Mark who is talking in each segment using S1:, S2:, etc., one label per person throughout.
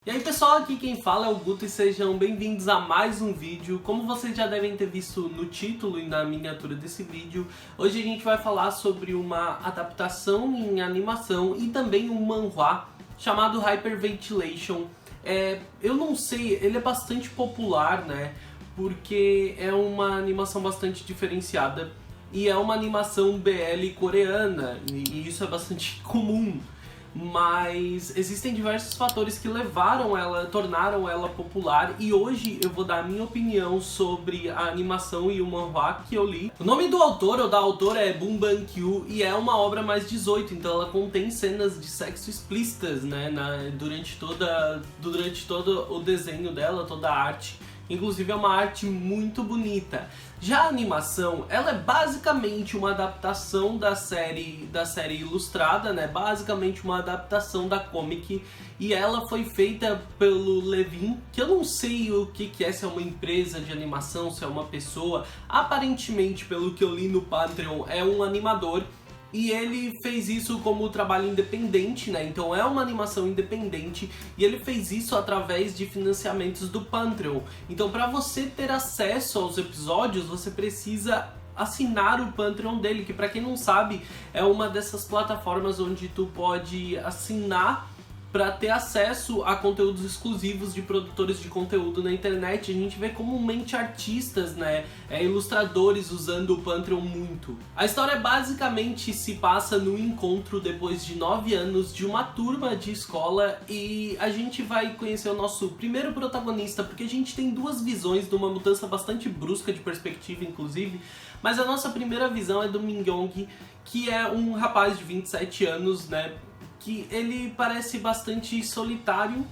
S1: E aí pessoal, aqui quem fala é o Guto e sejam bem-vindos a mais um vídeo. Como vocês já devem ter visto no título e na miniatura desse vídeo, hoje a gente vai falar sobre uma adaptação em animação e também um manhwa chamado Hyperventilation. Eu não sei, ele é bastante popular, né? Porque é uma animação bastante diferenciada e é uma animação BL coreana e isso é bastante comum. Mas existem diversos fatores que tornaram ela popular e hoje eu vou dar a minha opinião sobre a animação e o manhwa que eu li. O nome do autor ou da autora é Boom Bang-kyu e é uma obra mais 18, então ela contém cenas de sexo explícitas, né, durante todo o desenho dela, toda a arte. Inclusive é uma arte muito bonita. Já a animação, ela é basicamente uma adaptação da série ilustrada, né? Basicamente uma adaptação da comic. E ela foi feita pelo Levin, que eu não sei o que é, se é uma empresa de animação, se é uma pessoa. Aparentemente, pelo que eu li no Patreon, é um animador. E ele fez isso como trabalho independente, né? Então é uma animação independente e ele fez isso através de financiamentos do Patreon. Então para você ter acesso aos episódios, você precisa assinar o Patreon dele, que para quem não sabe, é uma dessas plataformas onde tu pode assinar para ter acesso a conteúdos exclusivos de produtores de conteúdo na internet. A gente vê comumente artistas, né, ilustradores usando o Patreon muito. A história basicamente se passa no encontro depois de 9 anos de uma turma de escola e a gente vai conhecer o nosso primeiro protagonista, porque a gente tem duas visões de uma mudança bastante brusca de perspectiva, inclusive, mas a nossa primeira visão é do Min-young, que é um rapaz de 27 anos, né, que ele parece bastante solitário,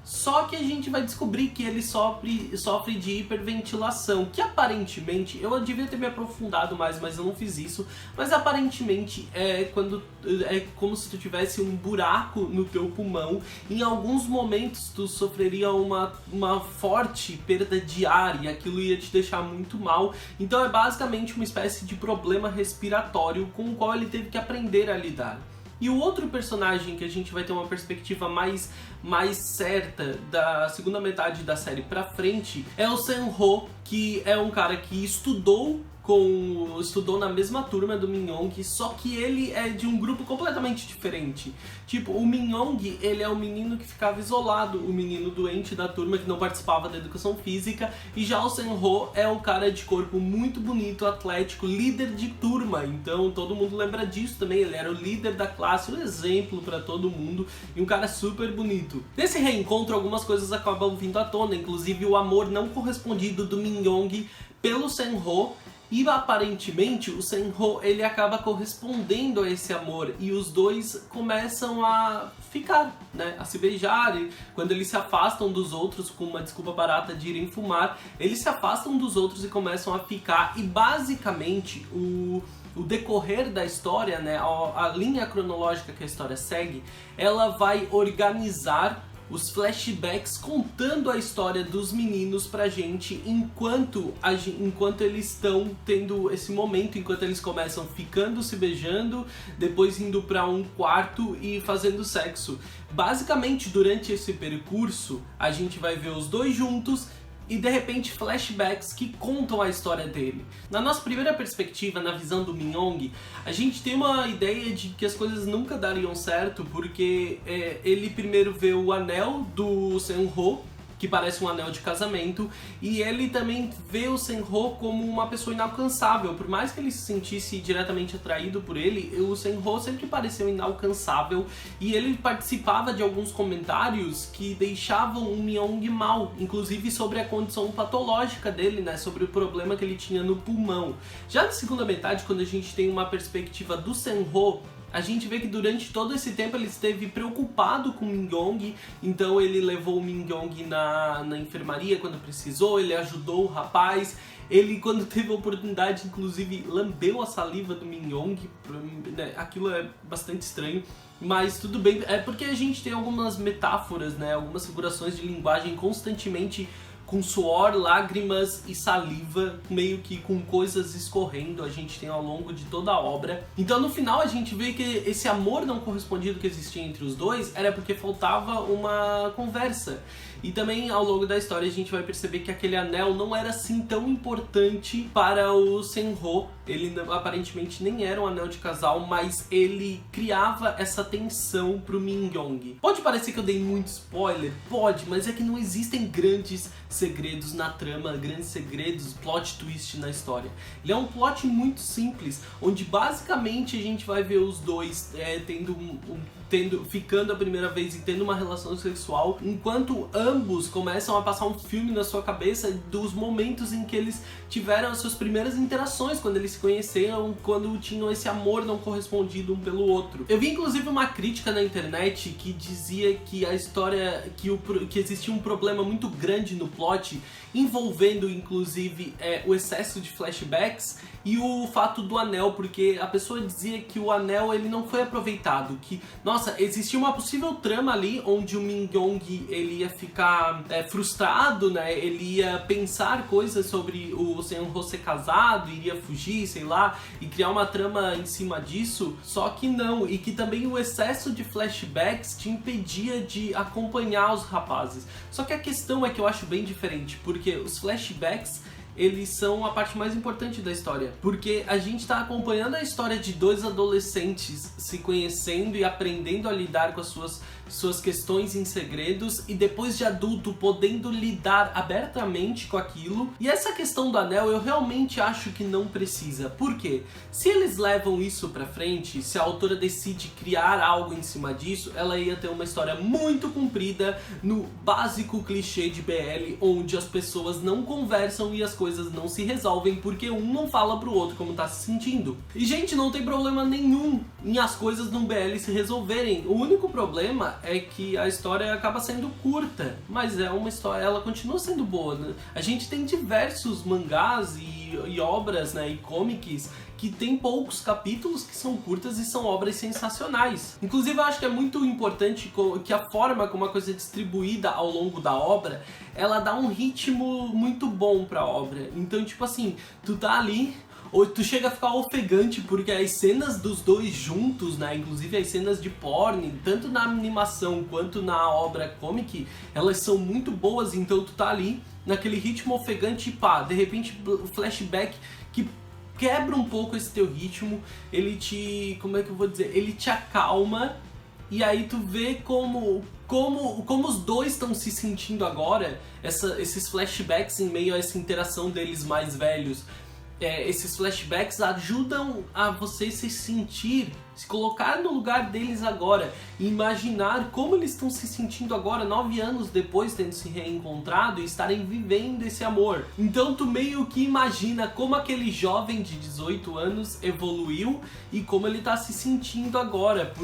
S1: só que a gente vai descobrir que ele sofre de hiperventilação, que aparentemente, eu devia ter me aprofundado mais, mas eu não fiz isso, mas aparentemente é como se tu tivesse um buraco no teu pulmão, em alguns momentos tu sofreria uma forte perda de ar e aquilo ia te deixar muito mal, então é basicamente uma espécie de problema respiratório com o qual ele teve que aprender a lidar. E o outro personagem que a gente vai ter uma perspectiva mais certa da segunda metade da série pra frente é o Sen-ho, que é um cara que estudou na mesma turma do Min-young, só que ele é de um grupo completamente diferente. Tipo, o Min-young, ele é o menino que ficava isolado, o menino doente da turma que não participava da educação física, e já o Sen-ho é o cara de corpo muito bonito, atlético, líder de turma, então todo mundo lembra disso também, ele era o líder da classe, um exemplo pra todo mundo, e um cara super bonito. Nesse reencontro, algumas coisas acabam vindo à tona, inclusive o amor não correspondido do Min-young pelo Sen-ho. E aparentemente o Sen-ho ele acaba correspondendo a esse amor e os dois começam a ficar, né, a se beijar, e quando eles se afastam dos outros com uma desculpa barata de irem fumar, eles se afastam dos outros e começam a ficar, e basicamente o decorrer da história, né, a linha cronológica que a história segue, ela vai organizar os flashbacks contando a história dos meninos pra gente enquanto eles estão tendo esse momento, enquanto eles começam ficando, se beijando, depois indo pra um quarto e fazendo sexo. Basicamente, durante esse percurso, a gente vai ver os dois juntos e de repente flashbacks que contam a história dele. Na nossa primeira perspectiva, na visão do Min-young, a gente tem uma ideia de que as coisas nunca dariam certo, porque ele primeiro vê o anel do Sen-ho, que parece um anel de casamento, e ele também vê o Sen-ho como uma pessoa inalcançável. Por mais que ele se sentisse diretamente atraído por ele, o Sen-ho sempre pareceu inalcançável, e ele participava de alguns comentários que deixavam o Min-young mal, inclusive sobre a condição patológica dele, né, sobre o problema que ele tinha no pulmão. Já na segunda metade, quando a gente tem uma perspectiva do Sen-ho, a gente vê que durante todo esse tempo ele esteve preocupado com o Min-young, então ele levou o Min-young na enfermaria quando precisou, ele ajudou o rapaz, ele quando teve a oportunidade inclusive lambeu a saliva do Min-young, né? Aquilo é bastante estranho, mas tudo bem, é porque a gente tem algumas metáforas, né? Algumas figurações de linguagem constantemente com suor, lágrimas e saliva, meio que com coisas escorrendo, a gente tem ao longo de toda a obra. Então no final a gente vê que esse amor não correspondido que existia entre os dois era porque faltava uma conversa. E também ao longo da história a gente vai perceber que aquele anel não era assim tão importante para o Senhou. Ele aparentemente nem era um anel de casal, mas ele criava essa tensão pro Min-young. Pode parecer que eu dei muito spoiler? Pode, mas é que não existem grandes segredos na trama, grandes segredos, plot twist na história. Ele é um plot muito simples, onde basicamente a gente vai ver os dois ficando a primeira vez e tendo uma relação sexual, enquanto ambos começam a passar um filme na sua cabeça dos momentos em que eles tiveram as suas primeiras interações, quando eles se conheceram, quando tinham esse amor não correspondido um pelo outro. Eu vi inclusive uma crítica na internet que dizia que a história, que existia um problema muito grande no plot, envolvendo inclusive o excesso de flashbacks e o fato do anel, porque a pessoa dizia que o anel ele não foi aproveitado, que, nossa, existia uma possível trama ali onde o Min-young ele ia ficar frustrado, né, ele ia pensar coisas sobre o Senhou ser casado, iria fugir, sei lá, e criar uma trama em cima disso, só que não, e que também o excesso de flashbacks te impedia de acompanhar os rapazes. Só que a questão é que eu acho bem diferente, porque os flashbacks eles são a parte mais importante da história, porque a gente está acompanhando a história de dois adolescentes se conhecendo e aprendendo a lidar com as suas questões em segredos, e depois de adulto podendo lidar abertamente com aquilo. E essa questão do anel eu realmente acho que não precisa. Por quê? Se eles levam isso pra frente, se a autora decide criar algo em cima disso, ela ia ter uma história muito comprida no básico clichê de BL, onde as pessoas não conversam e as coisas não se resolvem porque um não fala pro outro como tá se sentindo. E gente, não tem problema nenhum em as coisas no BL se resolverem. O único problema é que a história acaba sendo curta, mas é uma história, ela continua sendo boa, né? A gente tem diversos mangás e obras, né, e comics que tem poucos capítulos, que são curtas e são obras sensacionais. Inclusive eu acho que é muito importante que a forma como a coisa é distribuída ao longo da obra, ela dá um ritmo muito bom pra obra. Então, tipo assim, tu tá ali, ou tu chega a ficar ofegante, porque as cenas dos dois juntos, né, inclusive as cenas de porn, tanto na animação quanto na obra comic, elas são muito boas. Então tu tá ali, naquele ritmo ofegante e pá, de repente o flashback que quebra um pouco esse teu ritmo, ele te, como é que eu vou dizer, ele te acalma, e aí tu vê como os dois estão se sentindo agora, esses flashbacks em meio a essa interação deles mais velhos. Esses flashbacks ajudam a você se sentir, se colocar no lugar deles agora e imaginar como eles estão se sentindo agora, 9 anos depois, tendo se reencontrado e estarem vivendo esse amor. Então tu meio que imagina como aquele jovem de 18 anos evoluiu e como ele está se sentindo agora,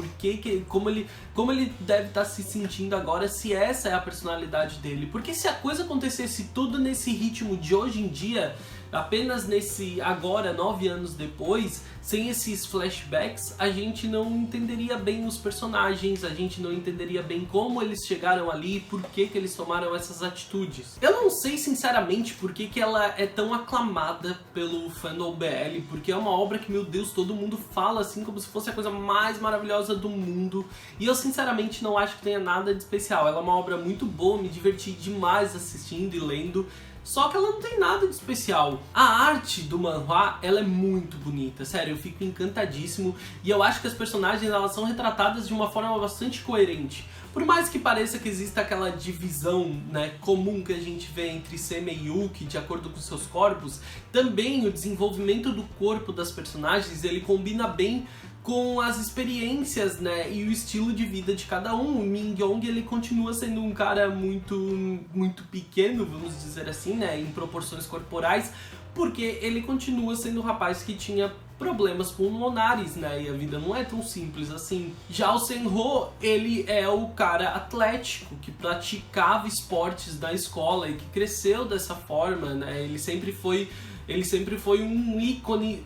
S1: como ele deve estar se sentindo agora, se essa é a personalidade dele. Porque se a coisa acontecesse tudo nesse ritmo de hoje em dia, apenas nesse agora, 9 anos depois, sem esses flashbacks, a gente não entenderia bem os personagens, a gente não entenderia bem como eles chegaram ali, por que eles tomaram essas atitudes. Eu não sei sinceramente por que ela é tão aclamada pelo fandom BL, porque é uma obra que, meu Deus, todo mundo fala assim como se fosse a coisa mais maravilhosa do mundo, e eu sinceramente não acho que tenha nada de especial. Ela é uma obra muito boa, me diverti demais assistindo e lendo, só que ela não tem nada de especial. A arte do manhwa, ela é muito bonita, sério, eu fico encantadíssimo, e eu acho que as personagens elas são retratadas de uma forma bastante coerente. Por mais que pareça que exista aquela divisão, né, comum que a gente vê entre Seme e Yuki de acordo com seus corpos, também o desenvolvimento do corpo das personagens, ele combina bem com as experiências, né, e o estilo de vida de cada um. O Min-young, ele continua sendo um cara muito pequeno, vamos dizer assim, né, em proporções corporais, porque ele continua sendo um rapaz que tinha problemas pulmonares, né, e a vida não é tão simples assim. Já o Senhou, ele é o cara atlético, que praticava esportes na escola e que cresceu dessa forma, né, ele sempre foi ele sempre foi um ícone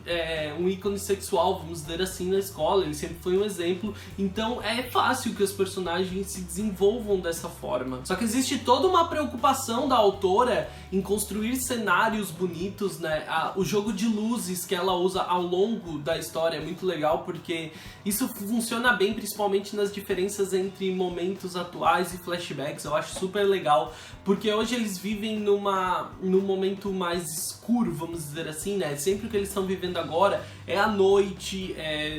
S1: sexual, vamos dizer assim, na escola, ele sempre foi um exemplo, então é fácil que os personagens se desenvolvam dessa forma. Só que existe toda uma preocupação da autora em construir cenários bonitos, né? O jogo de luzes que ela usa ao longo da história é muito legal, porque isso funciona bem, principalmente nas diferenças entre momentos atuais e flashbacks. Eu acho super legal, porque hoje eles vivem num momento mais escuro, vamos dizer assim, né? Sempre o que eles estão vivendo agora é a noite,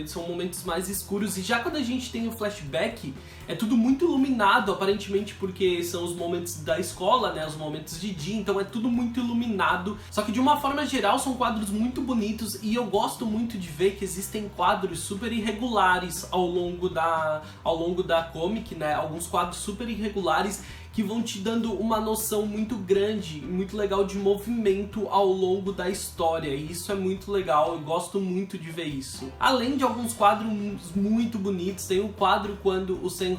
S1: são momentos mais escuros, e já quando a gente tem o flashback, é tudo muito iluminado, aparentemente, porque são os momentos da escola, né? Os momentos de dia, então é tudo muito iluminado. Só que de uma forma geral são quadros muito bonitos, e eu gosto muito de ver que existem quadros super irregulares ao longo da comic, né? Alguns quadros super irregulares que vão te dando uma noção muito grande, muito legal de movimento ao longo da história, e isso é muito legal, eu gosto muito de ver isso. Além de alguns quadros muito bonitos, tem um quadro quando o Senho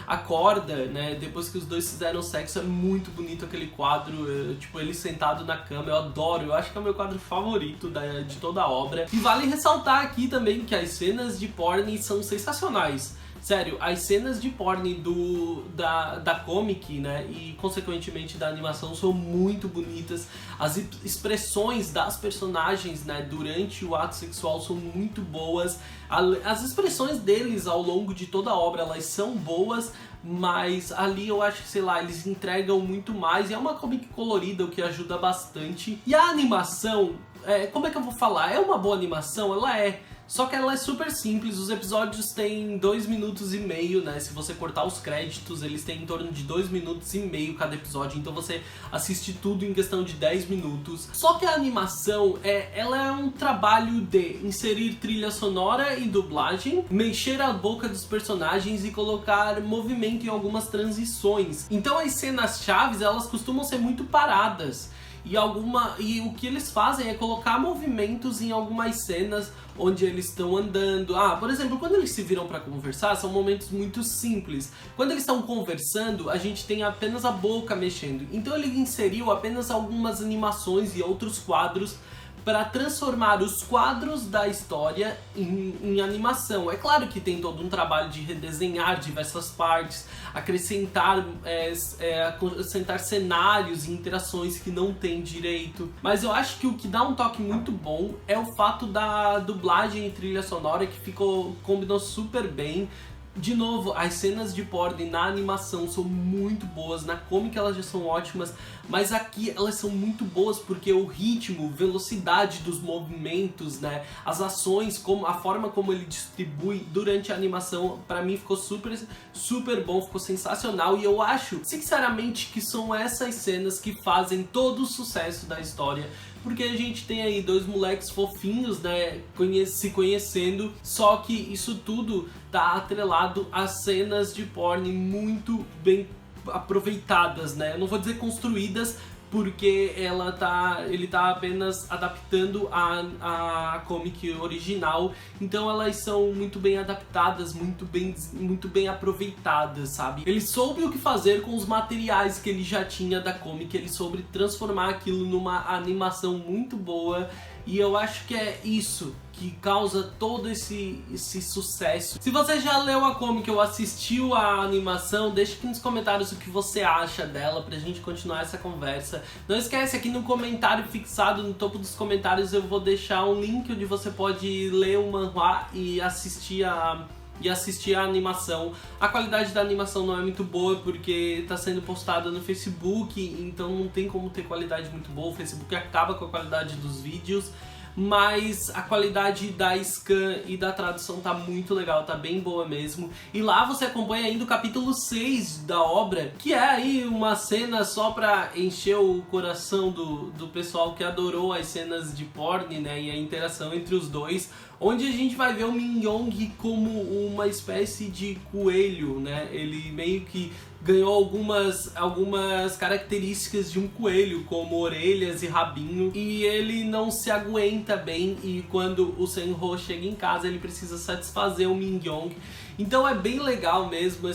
S1: acorda, né, depois que os dois fizeram sexo, é muito bonito aquele quadro, tipo, ele sentado na cama, eu adoro, eu acho que é o meu quadro favorito de toda a obra. E vale ressaltar aqui também que as cenas de porn são sensacionais. Sério, as cenas de porn da comic, né, e consequentemente da animação são muito bonitas. As expressões das personagens, né, durante o ato sexual são muito boas. As expressões deles ao longo de toda a obra, elas são boas, mas ali eu acho que, sei lá, eles entregam muito mais. E é uma comic colorida, o que ajuda bastante. E a animação, como é que eu vou falar? É uma boa animação? Ela é. Só que ela é super simples, os episódios têm 2 minutos e meio, né? Se você cortar os créditos, eles têm em torno de 2 minutos e meio cada episódio, então você assiste tudo em questão de 10 minutos. Só que a animação, ela é um trabalho de inserir trilha sonora e dublagem, mexer a boca dos personagens e colocar movimento em algumas transições. Então as cenas chaves, elas costumam ser muito paradas. E o que eles fazem é colocar movimentos em algumas cenas onde eles estão andando. Por exemplo, quando eles se viram para conversar, são momentos muito simples. Quando eles estão conversando, a gente tem apenas a boca mexendo. Então ele inseriu apenas algumas animações e outros quadros para transformar os quadros da história em animação. É claro que tem todo um trabalho de redesenhar diversas partes, acrescentar cenários e interações que não tem direito. Mas eu acho que o que dá um toque muito bom é o fato da dublagem e trilha sonora, que combinou super bem. De novo, as cenas de porn na animação são muito boas, na comic elas já são ótimas, mas aqui elas são muito boas porque o ritmo, velocidade dos movimentos, né, as ações, a forma como ele distribui durante a animação, pra mim ficou super, super bom, ficou sensacional. E eu acho, sinceramente, que são essas cenas que fazem todo o sucesso da história. Porque a gente tem aí dois moleques fofinhos, né, se conhecendo, só que isso tudo tá atrelado a cenas de porn muito bem aproveitadas, né? Eu não vou dizer construídas, porque ele tá apenas adaptando a comic original, então elas são muito bem adaptadas, muito bem aproveitadas, sabe? Ele soube o que fazer com os materiais que ele já tinha da comic, ele soube transformar aquilo numa animação muito boa, e eu acho que é isso que causa todo esse sucesso. Se você já leu a comic ou assistiu a animação, deixa aqui nos comentários o que você acha dela pra gente continuar essa conversa. Não esquece, aqui no comentário fixado, no topo dos comentários, eu vou deixar um link onde você pode ler o manhwa e assistir a animação. A qualidade da animação não é muito boa porque está sendo postada no Facebook, então não tem como ter qualidade muito boa. O Facebook acaba com a qualidade dos vídeos, mas a qualidade da scan e da tradução tá muito legal, tá bem boa mesmo. E lá você acompanha ainda o capítulo 6 da obra, que é aí uma cena só pra encher o coração do pessoal que adorou as cenas de porn, né, e a interação entre os dois, onde a gente vai ver o Min Young como uma espécie de coelho, né? Ele meio que ganhou algumas características de um coelho, como orelhas e rabinho, e ele não se aguenta bem, e quando o Senho chega em casa ele precisa satisfazer o Min Young, Então é bem legal mesmo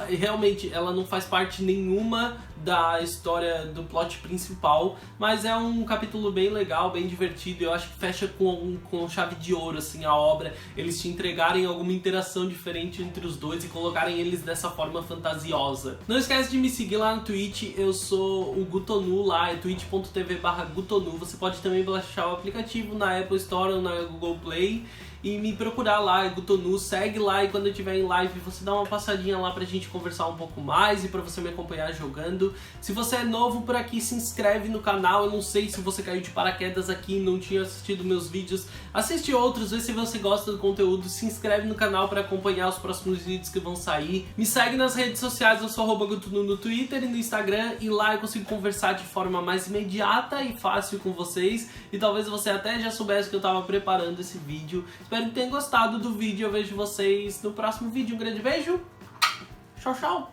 S1: realmente ela não faz parte nenhuma da história do plot principal, mas é um capítulo bem legal, bem divertido. Eu acho que fecha com chave de ouro assim a obra, eles te entregarem alguma interação diferente entre os dois e colocarem eles dessa forma fantasiosa. Não esquece de me seguir lá no Twitch, eu sou o Gutonu lá, é twitch.tv/Gutonu. Você pode também baixar o aplicativo na Apple Store ou na Google Play e me procurar lá, é Gutonu, segue lá, e quando eu estiver em live você dá uma passadinha lá pra gente conversar um pouco mais e pra você me acompanhar jogando. Se você é novo por aqui, se inscreve no canal. Eu não sei se você caiu de paraquedas aqui e não tinha assistido meus vídeos, assiste outros, vê se você gosta do conteúdo, se inscreve no canal pra acompanhar os próximos vídeos que vão sair. Me segue nas redes sociais, eu sou @Gutonu no Twitter e no Instagram, e lá eu consigo conversar de forma mais imediata e fácil com vocês, e talvez você até já soubesse que eu tava preparando esse vídeo. Espero que tenham gostado do vídeo, eu vejo vocês no próximo vídeo. Um grande beijo, tchau, tchau!